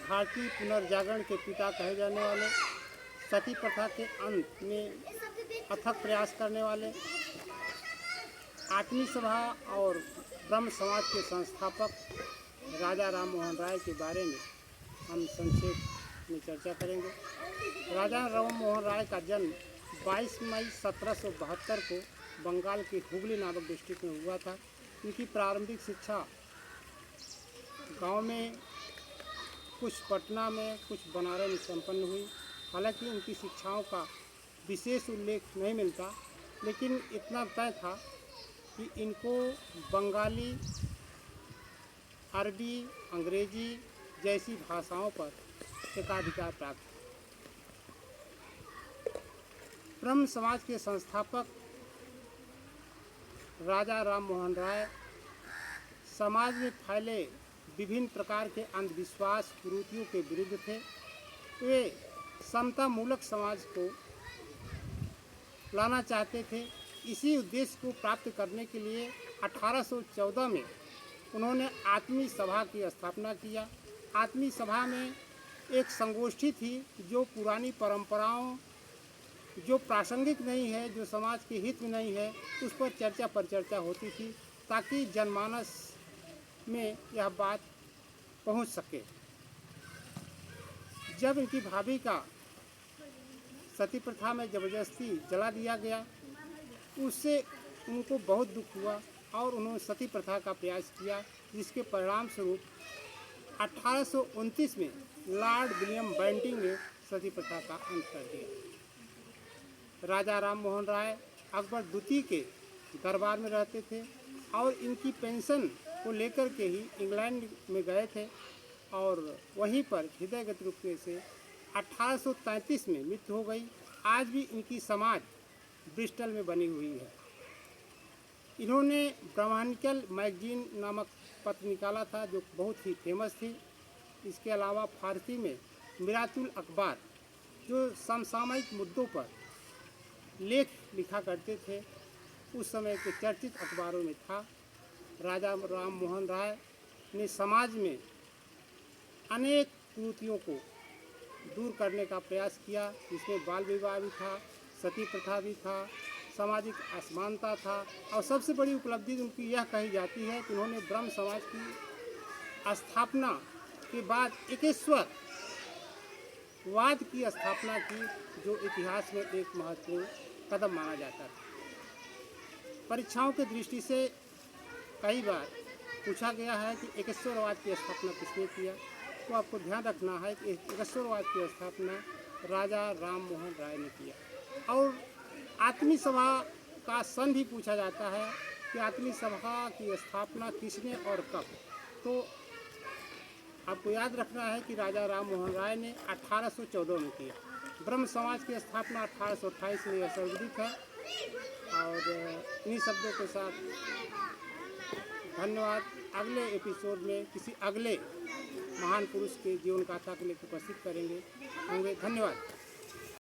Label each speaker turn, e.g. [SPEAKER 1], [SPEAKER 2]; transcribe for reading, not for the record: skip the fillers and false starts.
[SPEAKER 1] भारतीय पुनर्जागरण के पिता कहे जाने वाले, सती प्रथा के अंत में अथक प्रयास करने वाले, आठवीं सभा और ब्रह्म समाज के संस्थापक राजा राम मोहन राय के बारे में हम संक्षेप में चर्चा करेंगे। राजा राम मोहन राय का जन्म 22 मई 1772 को बंगाल के हुगली नामक डिस्ट्रिक्ट में हुआ था। इनकी प्रारंभिक शिक्षा गांव में, कुछ पटना में, कुछ बनारस में संपन्न हुई। हालांकि उनकी शिक्षाओं का विशेष उल्लेख नहीं मिलता, लेकिन इतना तय था कि इनको बंगाली, अरबी, अंग्रेजी जैसी भाषाओं पर एकाधिकार प्राप्त। ब्रह्म समाज के संस्थापक राजा राम मोहन राय समाज में फैले विभिन्न प्रकार के अंधविश्वास कुरीतियों के विरुद्ध थे। वे समतामूलक समाज को लाना चाहते थे। इसी उद्देश्य को प्राप्त करने के लिए 1814 में उन्होंने आत्मीय सभा की स्थापना किया। आत्मीय सभा में एक संगोष्ठी थी जो पुरानी परंपराओं, जो प्रासंगिक नहीं है, जो समाज के हित में नहीं है, उस पर चर्चा होती थी ताकि जनमानस में यह बात पहुंच सके। जब इनकी भाभी का सती प्रथा में ज़बरदस्ती जला दिया गया, उससे उनको बहुत दुख हुआ और उन्होंने सती प्रथा का प्रयास किया, जिसके परिणाम स्वरूप 1829 में लॉर्ड विलियम बेंटिंक ने सती प्रथा का अंत कर दिया। राजा राम मोहन राय अकबर द्वितीय के दरबार में रहते थे और इनकी पेंशन को लेकर के ही इंग्लैंड में गए थे और वहीं पर हृदयगत रुकने से 1833 में मृत्यु हो गई। आज भी इनकी समाधि ब्रिस्टल में बनी हुई है। इन्होंने ब्राह्मणिकल मैगजीन नामक पत्र निकाला था जो बहुत ही फेमस थी। इसके अलावा फारसी में मिरातुल अखबार, जो समसामयिक मुद्दों पर लेख लिखा करते थे, उस समय के चर्चित अखबारों में था। राजा राम मोहन राय ने समाज में अनेक कुरीतियों को दूर करने का प्रयास किया, जिसमें बाल विवाह भी था, सती प्रथा भी था, सामाजिक असमानता था और सबसे बड़ी उपलब्धि उनकी यह कही जाती है कि उन्होंने ब्रह्म समाज की स्थापना के बाद एकेश्वर वाद की स्थापना की, जो इतिहास में एक महत्वपूर्ण कदम माना जाता था। परीक्षाओं की दृष्टि से कई बार पूछा गया है कि एकेश्वरवाद की स्थापना किसने किया, तो आपको ध्यान रखना है कि एकेश्वरवाद की स्थापना राजा राम मोहन राय ने किया। और आत्मीय सभा का सन भी पूछा जाता है कि आत्मीय सभा की स्थापना किसने और कब। तो आपको याद रखना है कि राजा राम मोहन राय ने 1814 में किया। ब्रह्म समाज की स्थापना 1828 में यह सर्वविदित है। और इन्हीं शब्दों के साथ धन्यवाद। अगले एपिसोड में किसी अगले महान पुरुष के जीवन गाथा के लिए उपस्थित करेंगे होंगे। धन्यवाद।